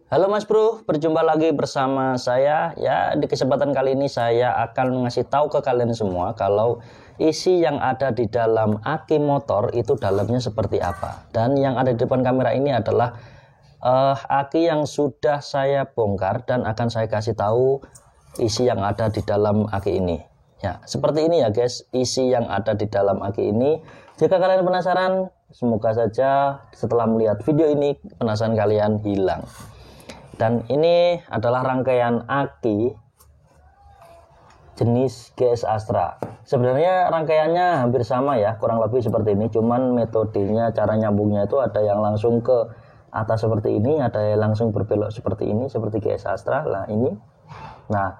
Halo Mas Bro, berjumpa lagi bersama saya. Ya, di kesempatan kali ini saya akan ngasih tahu ke kalian semua kalau isi yang ada di dalam aki motor itu dalamnya seperti apa. Dan yang ada di depan kamera ini adalah aki yang sudah saya bongkar dan akan saya kasih tahu isi yang ada di dalam aki ini. Ya, seperti ini ya guys, isi yang ada di dalam aki ini. Jika kalian penasaran, semoga saja setelah melihat video ini penasaran kalian hilang. Dan ini adalah rangkaian aki jenis GS Astra. Sebenarnya rangkaiannya hampir sama ya, kurang lebih seperti ini. Cuman metodenya, cara nyambungnya itu ada yang langsung ke atas seperti ini, ada yang langsung berbelok seperti ini, seperti GS Astra. Nah ini. Nah,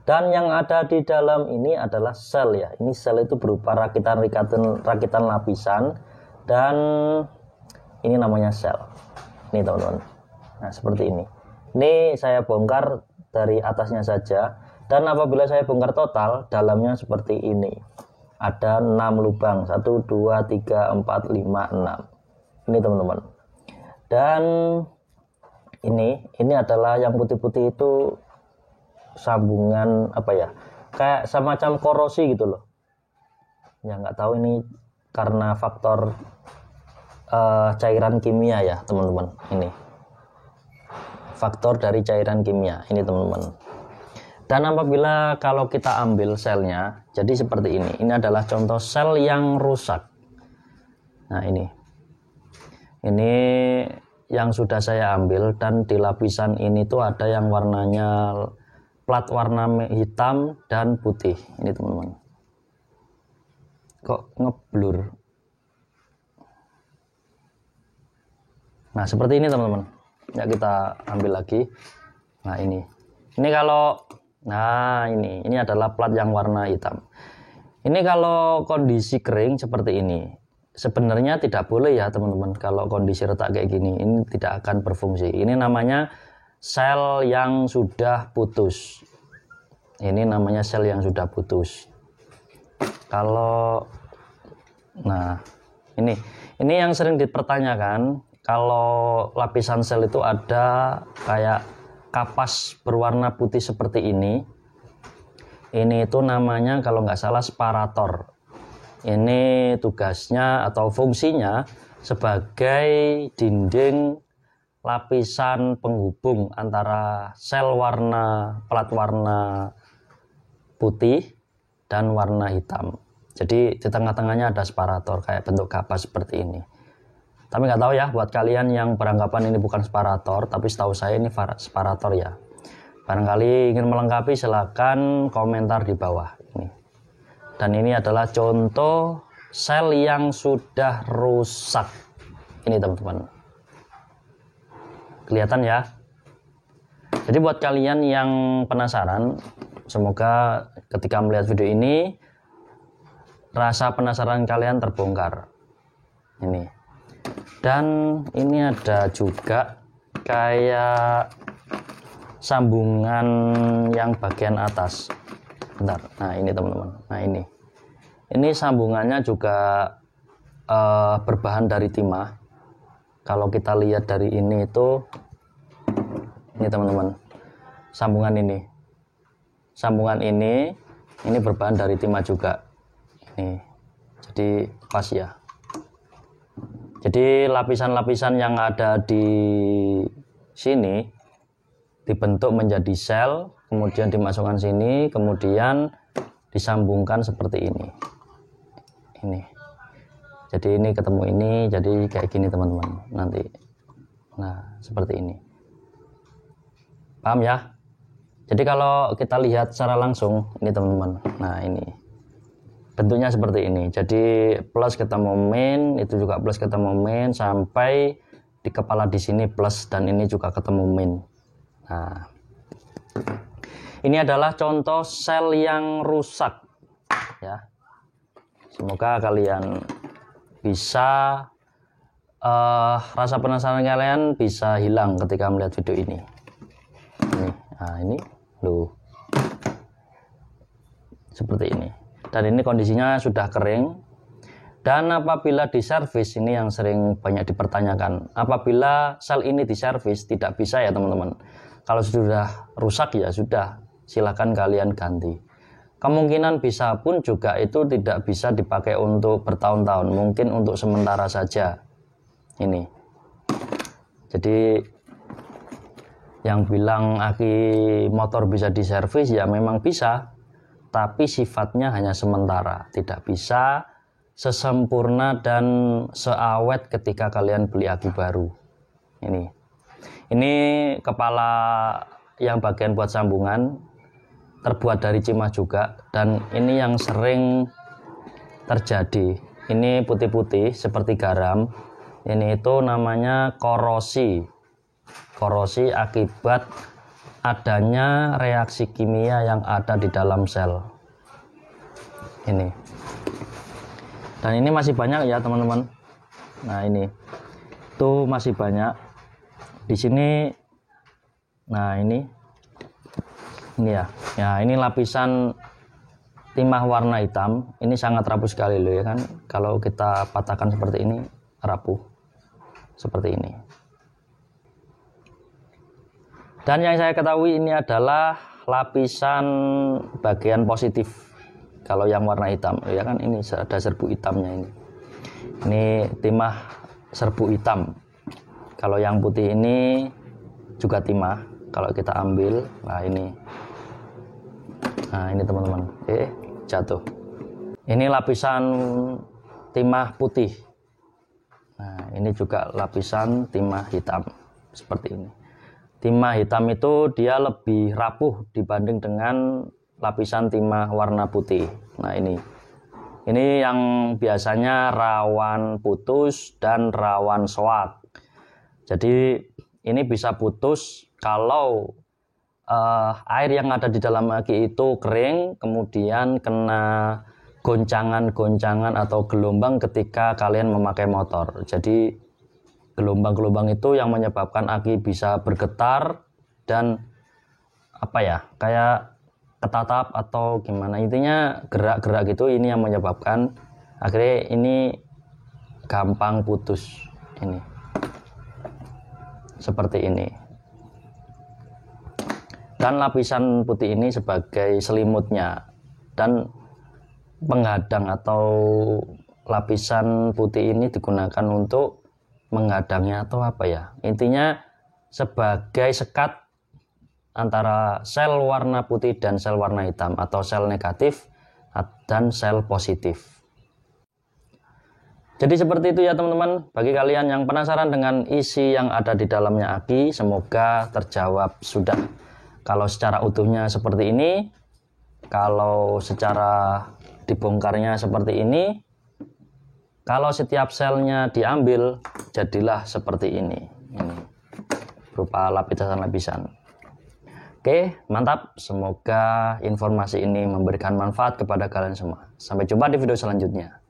dan yang ada di dalam ini adalah sel ya. Ini sel itu berupa rakitan lapisan dan ini namanya sel. Ini teman-teman. Nah seperti ini. Ini saya bongkar dari atasnya saja. Dan apabila saya bongkar total, dalamnya seperti ini. Ada 6 lubang. 1, 2, 3, 4, 5, 6. Ini teman-teman. Dan ini adalah yang putih-putih itu sambungan apa ya? Kayak semacam korosi gitu loh. Ya nggak tahu ini karena faktor cairan kimia ya teman-teman. Ini. Faktor dari cairan kimia ini teman-teman. Dan apabila kalau kita ambil selnya, jadi seperti ini adalah contoh sel yang rusak. Nah ini yang sudah saya ambil, dan di lapisan ini tuh ada yang warnanya plat warna hitam dan putih. Ini teman-teman, kok ngeblur. Nah seperti ini teman-teman. Ya kita ambil lagi. Nah ini kalau ini adalah plat yang warna hitam. Ini kalau kondisi kering seperti ini sebenarnya tidak boleh ya teman-teman. Kalau kondisi retak kayak gini ini tidak akan berfungsi. Ini namanya sel yang sudah putus. Ini namanya sel yang sudah putus. Kalau ini yang sering dipertanyakan, kalau lapisan sel itu ada kayak kapas berwarna putih seperti ini itu namanya kalau nggak salah separator. Ini tugasnya atau fungsinya sebagai dinding lapisan penghubung antara sel plat warna putih dan warna hitam. Jadi di tengah-tengahnya ada separator kayak bentuk kapas seperti ini. Tapi nggak tahu ya buat kalian yang beranggapan ini bukan separator, tapi setahu saya ini separator ya. Barangkali ingin melengkapi silakan komentar di bawah ini. Dan ini adalah contoh sel yang sudah rusak. Ini teman-teman. Kelihatan ya. Jadi buat kalian yang penasaran, semoga ketika melihat video ini rasa penasaran kalian terbongkar. Ini. Dan ini ada juga kayak sambungan yang bagian atas. Bentar. Nah ini teman-teman. Nah ini sambungannya juga berbahan dari timah. Kalau kita lihat dari ini itu, ini teman-teman, sambungan ini berbahan dari timah juga. Ini jadi pas ya. Jadi lapisan-lapisan yang ada di sini dibentuk menjadi sel, kemudian dimasukkan sini, kemudian disambungkan seperti ini. Jadi ini ketemu ini, jadi kayak gini teman-teman nanti. Nah seperti ini. Paham ya? Jadi kalau kita lihat secara langsung, ini teman-teman. Nah ini. Bentuknya seperti ini. Jadi plus ketemu min, itu juga plus ketemu min, sampai di kepala di sini plus, dan ini juga ketemu min. Nah, ini adalah contoh sel yang rusak ya. Semoga kalian bisa rasa penasaran kalian bisa hilang ketika melihat video ini. Ini loh. Seperti ini. Dan ini kondisinya sudah kering. Dan apabila diservis, ini yang sering banyak dipertanyakan, apabila sel ini diservis tidak bisa ya teman-teman. Kalau sudah rusak ya sudah, silakan kalian ganti. Kemungkinan bisa pun juga itu tidak bisa dipakai untuk bertahun-tahun, mungkin untuk sementara saja. Ini. Jadi yang bilang aki motor bisa diservis ya memang bisa, tapi sifatnya hanya sementara, tidak bisa sesempurna dan seawet ketika kalian beli aki baru. Ini kepala yang bagian buat sambungan terbuat dari cimah juga, dan ini yang sering terjadi. Ini putih-putih seperti garam. Ini itu namanya korosi akibat adanya reaksi kimia yang ada di dalam sel. Ini. Dan ini masih banyak ya teman-teman. Nah ini, tuh masih banyak. Di sini, nah ini ya. Ya ini lapisan timah warna hitam. Ini sangat rapuh sekali loh ya kan. Kalau kita patahkan seperti ini, rapuh. Seperti ini. Dan yang saya ketahui ini adalah lapisan bagian positif. Kalau yang warna hitam, ya kan ini ada serbu hitamnya ini. Ini timah serbu hitam. Kalau yang putih ini juga timah. Kalau kita ambil, nah ini. Nah ini teman-teman, jatuh. Ini lapisan timah putih. Nah ini juga lapisan timah hitam, seperti ini. Timah hitam itu dia lebih rapuh dibanding dengan lapisan timah warna putih. Nah ini yang biasanya rawan putus dan rawan soak. Jadi ini bisa putus kalau air yang ada di dalam aki itu kering, kemudian kena goncangan-goncangan atau gelombang ketika kalian memakai motor. Jadi gelombang-gelombang itu yang menyebabkan aki bisa bergetar dan apa ya, kayak ketatap atau gimana, intinya gerak-gerak gitu. Ini yang menyebabkan akhirnya ini gampang putus. Ini seperti ini. Dan lapisan putih ini sebagai selimutnya dan penghadang, atau lapisan putih ini digunakan untuk menghadangnya atau apa ya, intinya sebagai sekat antara sel warna putih dan sel warna hitam, atau sel negatif dan sel positif. Jadi seperti itu ya teman-teman. Bagi kalian yang penasaran dengan isi yang ada di dalamnya aki, semoga terjawab sudah. Kalau secara utuhnya seperti ini, kalau secara dibongkarnya seperti ini, kalau setiap selnya diambil, jadilah seperti ini berupa lapisan-lapisan. Oke, mantap. Semoga informasi ini memberikan manfaat kepada kalian semua. Sampai jumpa di video selanjutnya.